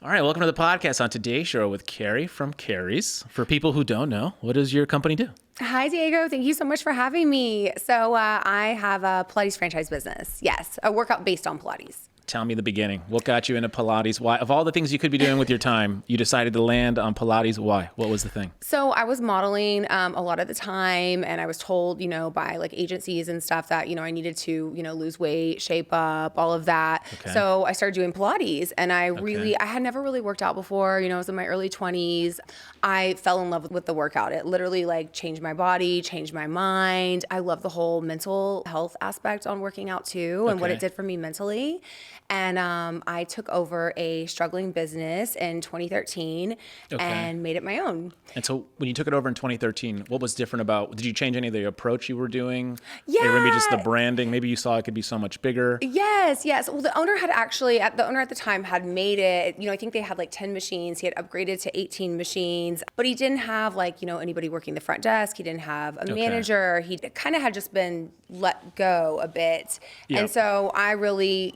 All right, welcome to the podcast. On today's show with Carrie from Carrie's. For people who don't know, what does your company do? Hi, Diego. Thank you so much for having me. So I have a Pilates franchise business. Yes, a workout based on Pilates. Tell me the beginning. What got you into Pilates? Why, of all the things you could be doing with your time, you decided to land on Pilates. Why? What was the thing? So I was modeling a lot of the time, and I was told, by like agencies and stuff that, I needed to, lose weight, shape up, all of that. Okay. So I started doing Pilates, and I had never really worked out before. I was in my early 20s. I fell in love with the workout. It literally changed my body, changed my mind. I love the whole mental health aspect on working out too, and what it did for me mentally. And I took over a struggling business in 2013 and made it my own. And so when you took it over in 2013, what was different about, did you change any of the approach you were doing? Yeah. Or maybe just the branding? Maybe you saw it could be so much bigger? Yes. Well, the owner at the time had made it, I think they had 10 machines. He had upgraded to 18 machines, but he didn't have anybody working the front desk. He didn't have a manager. He kind of had just been let go a bit. Yep. And so I really,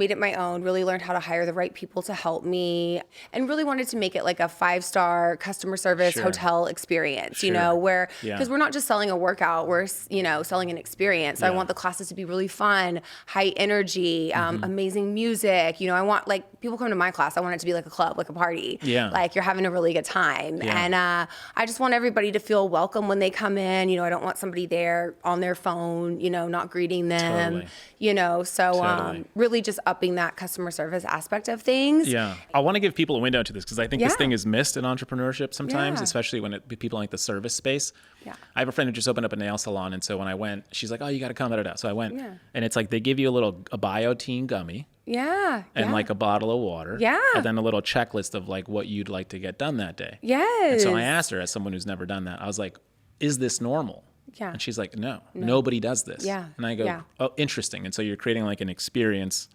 made it my own, really learned how to hire the right people to help me, and really wanted to make it like a 5-star customer service hotel experience, where, because we're not just selling a workout, we're, selling an experience. So I want the classes to be really fun, high energy, amazing music. I want people come to my class, I want it to be like a club, like a party. Yeah. Like you're having a really good time. Yeah. And I just want everybody to feel welcome when they come in. I don't want somebody there on their phone, not greeting them, so really just upping that customer service aspect of things. Yeah. I want to give people a window into this because I think this thing is missed in entrepreneurship sometimes, especially when people in the service space. Yeah. I have a friend who just opened up a nail salon. And so when I went, she's like, oh, you got to come. So I went and it's they give you a Biotin gummy. Yeah. And a bottle of water. Yeah. And then a little checklist of what you'd like to get done that day. Yes. And so I asked her, as someone who's never done that, I was like, is this normal? Yeah. And she's like, no, nobody does this. Yeah. And I go, oh, interesting. And so you're creating an experience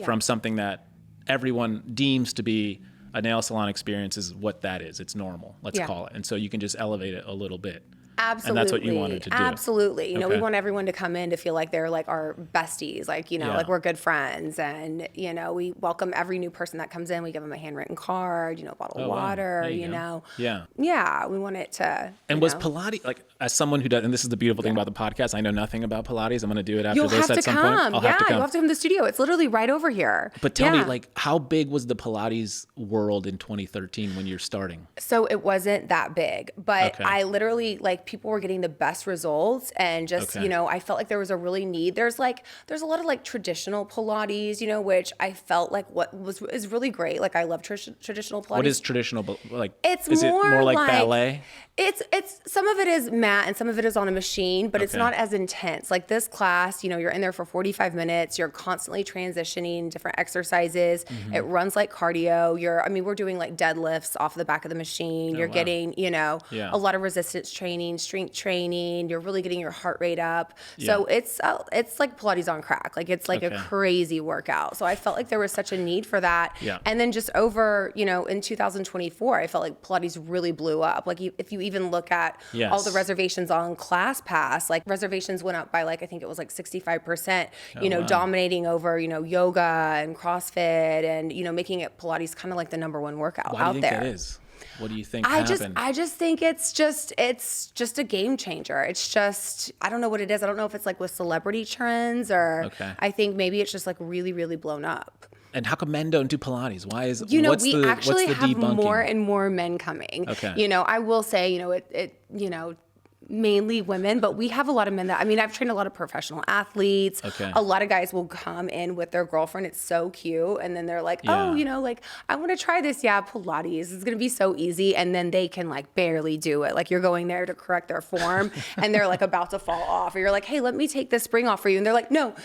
from something that everyone deems to be a nail salon experience is what that is. It's normal, let's call it. And so you can just elevate it a little bit. Absolutely. And that's what you wanted to do. Absolutely. We want everyone to come in to feel like they're our besties, like we're good friends. And, we welcome every new person that comes in. We give them a handwritten card, a bottle of water, Yeah. Yeah. We want it to. And was Pilates, as someone who does, and this is the beautiful thing about the podcast, I know nothing about Pilates. I'm going to do it after this at some point. You'll have to come to the studio. It's literally right over here. But tell me, how big was the Pilates world in 2013 when you're starting? So it wasn't that big, but I literally, people were getting the best results, and just, I felt like there was a really need. There's a lot of traditional Pilates, which I felt is really great. I love traditional Pilates. What is traditional? It's is more it more like ballet? It's some of it is mat and some of it is on a machine, but it's not as intense. This class, you're in there for 45 minutes. You're constantly transitioning different exercises. It runs like cardio. We're doing deadlifts off the back of the machine. You're getting, a lot of resistance training, strength training. You're really getting your heart rate up. So it's like Pilates on crack. It's a crazy workout. So I felt like there was such a need for that. Yeah. And then just over, in 2024, I felt like Pilates really blew up. If you even look at all the reservations on ClassPass, reservations went up by I think it was 65%, dominating over, yoga and CrossFit and, making it Pilates kind of the number one workout out there. Why do you think that is? What do you think happened? I just think it's just a game changer. It's just, I don't know what it is. I don't know if it's with celebrity trends or I think maybe it's just really, really blown up. And how come men don't do Pilates? Why is we actually have debunking? More and more men coming. Okay. I will say, mainly women, but we have a lot of men that, I've trained a lot of professional athletes. A lot of guys will come in with their girlfriend. It's so cute. And then they're like, I want to try this. Yeah, Pilates. It's going to be so easy. And then they can barely do it. You're going there to correct their form and they're about to fall off. Or you're like, hey, let me take this spring off for you. And they're like, no,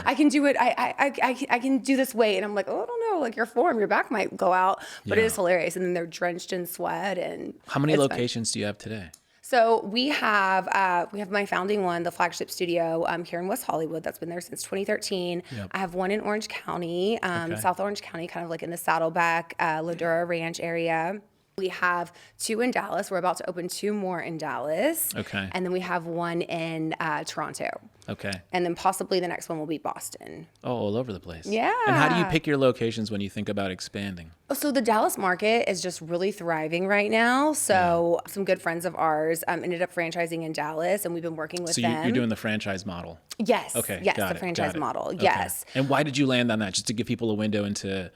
I can do it. I can do this weight. And I'm like, oh, I don't know. Your form, your back might go out, but it is hilarious. And then they're drenched in sweat. And how many locations do you have today? So we have my founding one, the flagship studio here in West Hollywood. That's been there since 2013. Yep. I have one in Orange County, South Orange County, kind of in the Saddleback, Ladura Ranch area. We have 2 in Dallas. We're about to open 2 more in Dallas. Okay. And then we have 1 in Toronto. Okay. And then possibly the next one will be Boston. Oh, all over the place. Yeah. And how do you pick your locations when you think about expanding? So the Dallas market is just really thriving right now. So some good friends of ours ended up franchising in Dallas, and we've been working with them. So you're doing the franchise model? Yes. Okay. Yes, got the it, franchise got it. model. Okay. Yes. And why did you land on that? Just to give people a window into,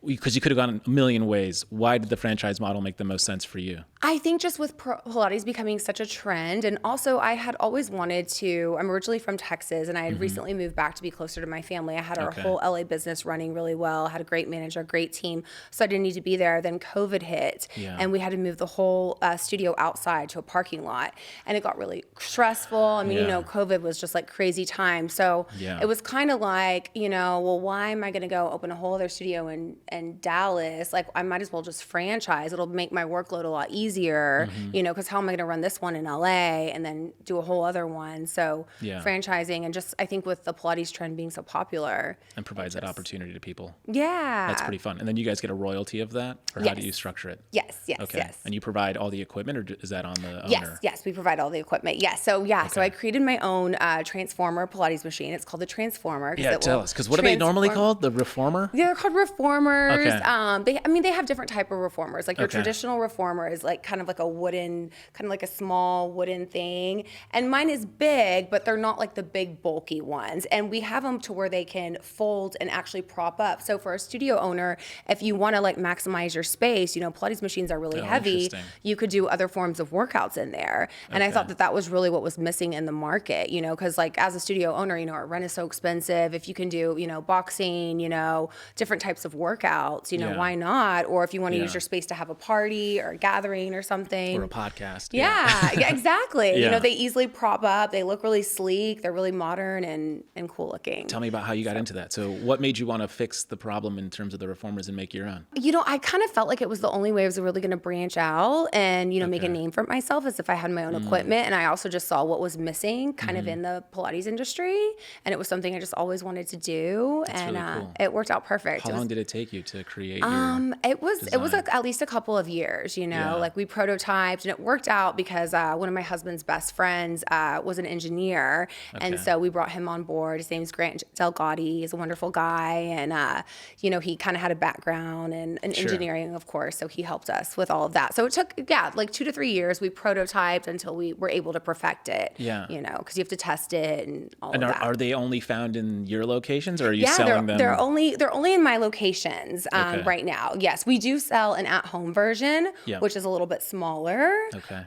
because you could have gone a million ways. Why did the franchise model make the most sense for you? I think just with Pilates becoming such a trend, and also I had always wanted to, I'm originally from Texas, and I had recently moved back to be closer to my family. I had our whole LA business running really well, had a great manager, great team, so I didn't need to be there. Then COVID hit, and we had to move the whole studio outside to a parking lot, and it got really stressful. I mean, you know, COVID was just like crazy time. So it was kind of like, you know, well, why am I going to go open a whole other studio in Dallas? Like, I might as well just franchise. It'll make my workload a lot easier, you know, because how am I going to run this one in LA and then do a whole other one? So franchising, and just, I think with the Pilates trend being so popular. And provides that opportunity to people. Yeah. That's pretty fun. And then you guys get a royalty of that? Or how do you structure it? Yes. Okay. And you provide all the equipment, or is that on the owner? Yes, we provide all the equipment. Yes. So so I created my own transformer Pilates machine. It's called the Transformer. Yeah, tell us. Because what are they normally called? The Reformer? Yeah, they're called Reformers. Okay. They have different type of Reformers. Like your traditional Reformer is like kind of like a wooden, kind of like a small wooden thing. And mine is big, but they're not like the big bulky ones. And we have them to where they can fold and actually prop up. So for a studio owner, if you want to like maximize your space, you know, Pilates machines are really heavy. You could do other forms of workouts in there. And I thought that was really what was missing in the market, you know, because like as a studio owner, you know, our rent is so expensive. If you can do, you know, boxing, you know, different types of workouts, you know, why not? Or if you want to use your space to have a party or a gathering or something. Or a podcast. Yeah, exactly. You know, they easily prop up. They look really sleek. They're really modern and cool looking. Tell me about how you got into that. So what made you want to fix the problem in terms of the Reformers and make your own? You know, I kind of felt like it was the only way I was really going to branch out and, you know, make a name for myself, as if I had my own equipment. And I also just saw what was missing kind of in the Pilates industry. And it was something I just always wanted to do. That's and really cool. It worked out perfect. How long did it take you to create your It was at least a couple of years, you know, like we prototyped, and it worked out because one of my husband's best friends was an engineer. And so we brought him on board. His name's Grant Delgatti. He's a wonderful guy. And, you know, he kind of had a background in engineering, of course. So he helped us with all of that. So it took, like 2 to 3 years. We prototyped until we were able to perfect it, you know, because you have to test it and all of that. Are they only found in your locations, or are you selling them? They're only in my locations right now. Yes, we do sell an at-home version, which is a little bit smaller.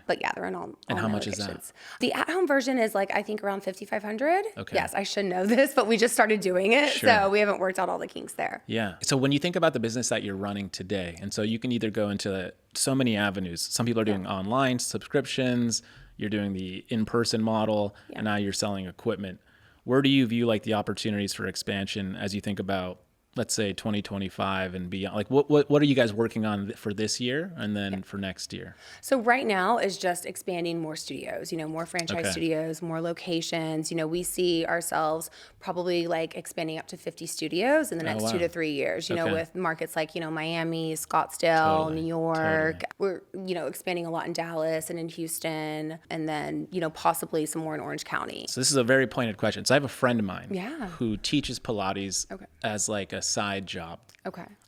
But yeah, they're in all. And how much locations. is that? The at-home version is like, I think around $5,500. Okay. Yes, I should know this, but we just started doing it, so we haven't worked out all the kinks there. Yeah. So when you think about the business that you're running today, and so you can either go into so many avenues. Some people are doing online subscriptions. You're doing the in-person model, and now you're selling equipment. Where do you view like the opportunities for expansion as you think about, let's say 2025 and beyond? Like what are you guys working on for this year and then for next year? So right now is just expanding more studios, you know, more franchise studios, more locations. You know, we see ourselves probably like expanding up to 50 studios in the next 2 to 3 years, you know, with markets like, you know, Miami, Scottsdale, New York. We're, you know, expanding a lot in Dallas and in Houston, and then, you know, possibly some more in Orange County. So this is a very pointed question. So I have a friend of mine who teaches Pilates as like a side job.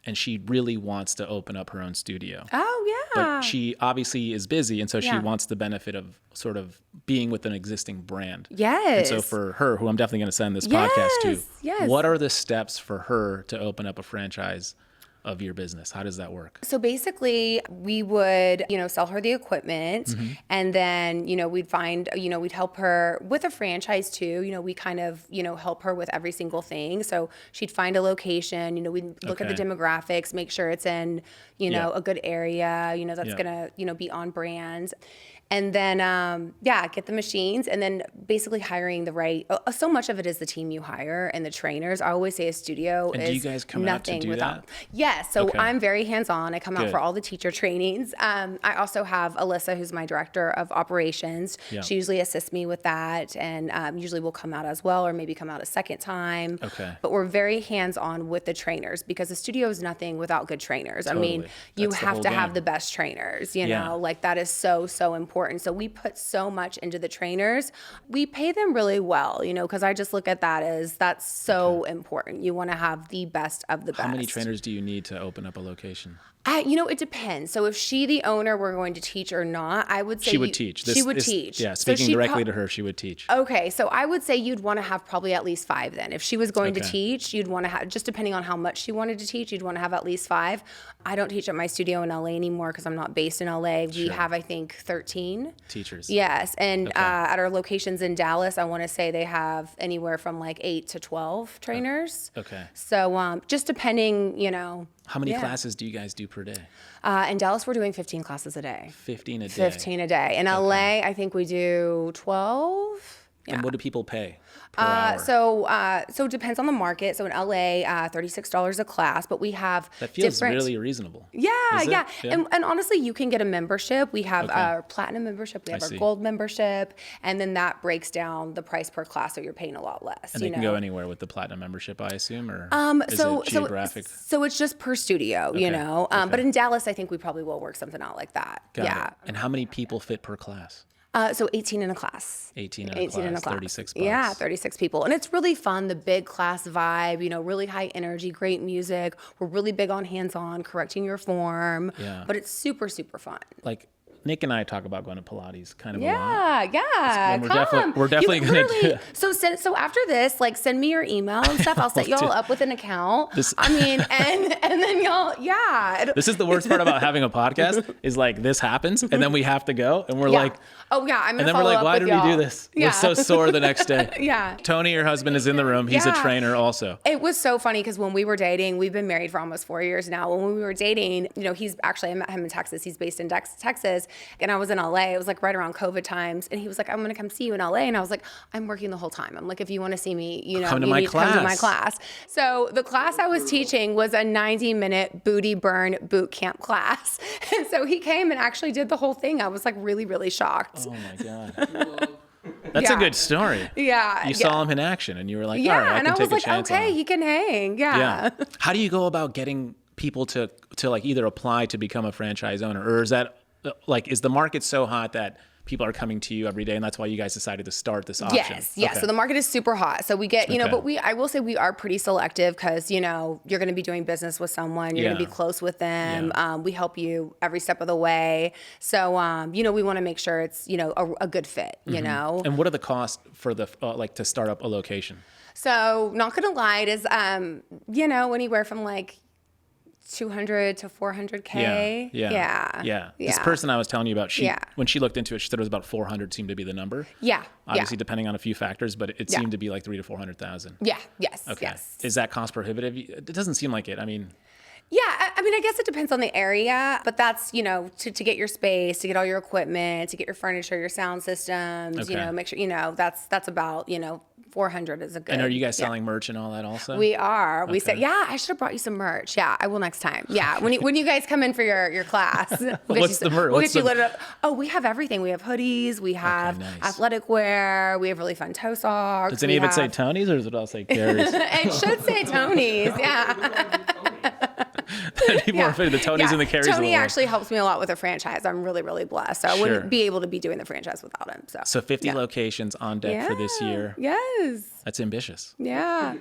And she really wants to open up her own studio. Oh, yeah. But she obviously is busy, and so she wants the benefit of sort of being with an existing brand. Yes. And so for her, who I'm definitely going to send this podcast to, what are the steps for her to open up a franchise of your business? How does that work? So basically we would, you know, sell her the equipment, and then, you know, we'd find, you know, we'd help her with a franchise too. You know, we kind of, you know, help her with every single thing. So she'd find a location, you know, we'd look at the demographics, make sure it's in, you know, a good area, you know, that's gonna, you know, be on brand. And then, get the machines, and then basically hiring the right. So much of it is the team you hire and the trainers. I always say a studio is do you guys come out to nothing do without. that? Yes. So I'm very hands-on. I come out for all the teacher trainings. I also have Alyssa, who's my director of operations. Yeah. She usually assists me with that, and usually will come out as well, or maybe come out a second time. Okay. But we're very hands-on with the trainers, because the studio is nothing without good trainers. Totally. I mean, you have to have the best trainers, you know, like that is so, so important. So we put so much into the trainers. We pay them really well, you know, because I just look at that as that's so important. You want to have the best of the best. How many trainers do you need to open up a location? You know, it depends. So if she, the owner, were going to teach or not, I would say she would teach. She would teach. Yeah, speaking directly to her, she would teach. Okay, so I would say you'd want to have probably at least 5 then. If she was going to teach, you'd want to have, just depending on how much she wanted to teach, you'd want to have at least 5. I don't teach at my studio in LA anymore because I'm not based in LA. We have, I think, 13 teachers. Yes, and at our locations in Dallas, I want to say they have anywhere from like 8 to 12 trainers. Okay. So just depending, you know. How many classes do you guys do per day? In Dallas, we're doing 15 classes a day. 15 a day? 15 a day. In LA, I think we do 12. Yeah. And what do people pay per hour? So it depends on the market. So in LA, $36 a class, but we have that feels really reasonable. Yeah. And honestly, you can get a membership. We have our platinum membership, we have our gold membership, and then that breaks down the price per class, so you're paying a lot less. And they can go anywhere with the platinum membership, I assume, or is it geographic? So it's just per studio, you know. But in Dallas, I think we probably will work something out like that. Got it. And how many people fit per class? So 18 in a class. 18 in a class, $36. Yeah, 36 people. And it's really fun, the big class vibe, you know, really high energy, great music. We're really big on hands-on, correcting your form. Yeah. But it's super, super fun. Like, Nick and I talk about going to Pilates kind of a lot. Yeah. We're definitely going to do it. So after this, like, send me your email and stuff. I'll set y'all up with an account. And then y'all, This is the worst part about having a podcast is like this happens and then we have to go and we're like, oh yeah, I'm going to follow up. And then we're like, why did we do this? Yeah. We're so sore the next day. Tony, your husband, is in the room. He's a trainer also. It was so funny because when we were dating, we've been married for almost 4 years now. When we were dating, you know, I met him in Texas. He's based in Texas. And I was in LA. It was like right around COVID times. And he was like, I'm going to come see you in LA. And I was like, I'm working the whole time. I'm like, if you want to see me, you know, come to my class. So the class I was teaching was a 90-minute booty burn boot camp class. And so he came and actually did the whole thing. I was like really, really shocked. Oh my God. That's a good story. Yeah. You saw him in action and you were like, all right, I can take a chance on him. Okay, he can hang. Yeah. How do you go about getting people to like either apply to become a franchise owner, or is that like, is the market so hot that people are coming to you every day and that's why you guys decided to start this option? Yes. Okay. So the market is super hot. So we get, you know, but I will say we are pretty selective because, you know, you're going to be doing business with someone, you're going to be close with them. We help you every step of the way. So, you know, we want to make sure it's, you know, a good fit, you know. And what are the costs for the, like to start up a location? So not going to lie, it is, you know, anywhere from like 200 to 400K. Yeah. This person I was telling you about, when she looked into it, she said it was about 400 seemed to be the number. Yeah. Obviously, depending on a few factors, but it seemed to be like 300,000 to 400,000. Yeah. Yes. Okay. Yes. Is that cost prohibitive? It doesn't seem like it. I mean. Yeah, I mean, I guess it depends on the area, but that's, you know, to get your space, to get all your equipment, to get your furniture, your sound systems, you know, make sure, you know, that's about, you know, 400 is a good. And are you guys selling merch and all that also? We are. We say, I should have brought you some merch. Yeah, I will next time. Yeah, when you guys come in for your class. What's the merch? We'll get you lit up. Oh, we have everything. We have hoodies. We have athletic wear. We have really fun toe socks. Does any of it say Tony's or does it all say Carrie's? It should say Tony's. Yeah. That'd be more fitting. The Tonys and the Carries. Tony actually helps me a lot with a franchise. I'm really, really blessed. So I wouldn't be able to be doing the franchise without him. So 50 locations on deck for this year. Yes. That's ambitious. Yeah.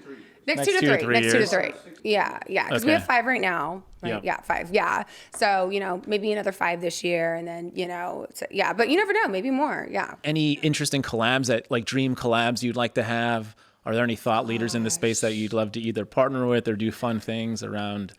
Next 2 to 3. Next 2 to 3. Yeah. Because we have 5 right now. Right? Yep. Yeah, 5. Yeah. So, you know, maybe another 5 this year and then, you know, but you never know, maybe more. Yeah. Any interesting collabs like dream collabs you'd like to have? Are there any thought leaders in the space that you'd love to either partner with or do fun things around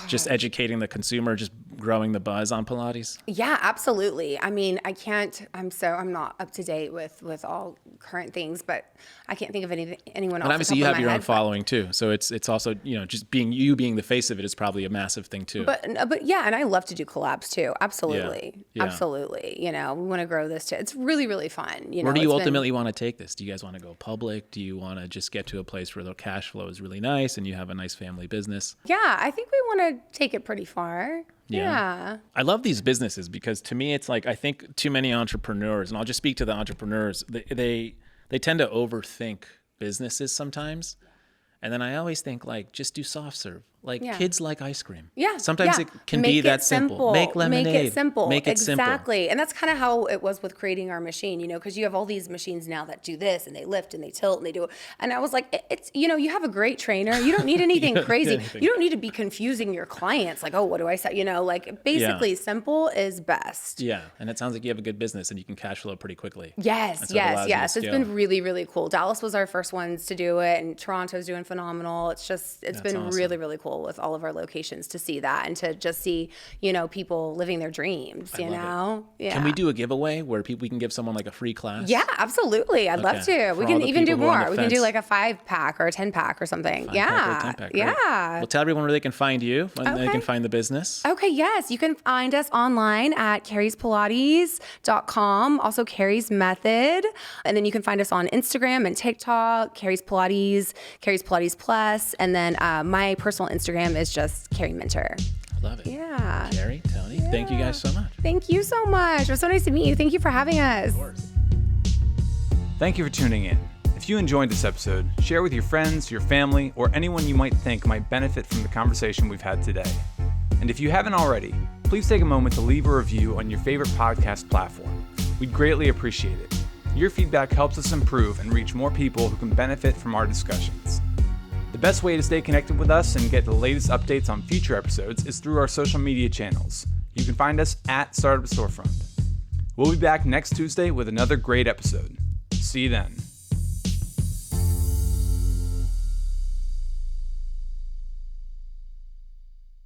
just educating the consumer, just growing the buzz on Pilates? Yeah, absolutely. I mean, I'm not up to date with all current things, but I can't think of anyone else. And obviously you have your own following too. So it's also, just being the face of it is probably a massive thing too. But yeah, and I love to do collabs too. Absolutely. Yeah. Absolutely. We want to grow this too. It's really, really fun. Where do you ultimately want to take this? Do you guys want to go public? Do you want to just get to a place where the cash flow is really nice and you have a nice family business? Yeah, I think we want to take it pretty far. Yeah. I love these businesses because to me, it's like, I think too many entrepreneurs, and I'll just speak to the entrepreneurs, they tend to overthink businesses sometimes. And then I always think just do soft serve. Kids like ice cream. Yeah. Sometimes it can be that simple. Make lemonade. Make it simple. Make it simple. Exactly. And that's kind of how it was with creating our machine, because you have all these machines now that do this and they lift and they tilt and they do it. And I was like, it's, you have a great trainer. You don't need anything crazy. You don't need to be confusing your clients. Like, oh, what do I say? Basically simple is best. Yeah. And it sounds like you have a good business and you can cash flow pretty quickly. Yes. It's been really, really cool. Dallas was our first ones to do it and Toronto's doing phenomenal. It's been awesome. Really, really cool with all of our locations to see that and to just see, people living their dreams, Yeah. Can we do a giveaway where we can give someone a free class? Yeah, absolutely. I'd love to. We can even do more. We can do a 5-pack or a 10-pack or something. 5-pack or 10-pack, yeah. Well, tell everyone where they can find you and they can find the business. Okay, yes. You can find us online at carriespilates.com, also Carrie's Method. And then you can find us on Instagram and TikTok, Carrie's Pilates, Carrie's Pilates Plus. And then my personal Instagram is just Carrie Minter. Love it. Yeah. Carrie, Tony, thank you guys so much. Thank you so much. It was so nice to meet you. Thank you for having us. Of course. Thank you for tuning in. If you enjoyed this episode, share with your friends, your family, or anyone you might think might benefit from the conversation we've had today. And if you haven't already, please take a moment to leave a review on your favorite podcast platform. We'd greatly appreciate it. Your feedback helps us improve and reach more people who can benefit from our discussions. The best way to stay connected with us and get the latest updates on future episodes is through our social media channels. You can find us at Startup Storefront. We'll be back next Tuesday with another great episode. See you then.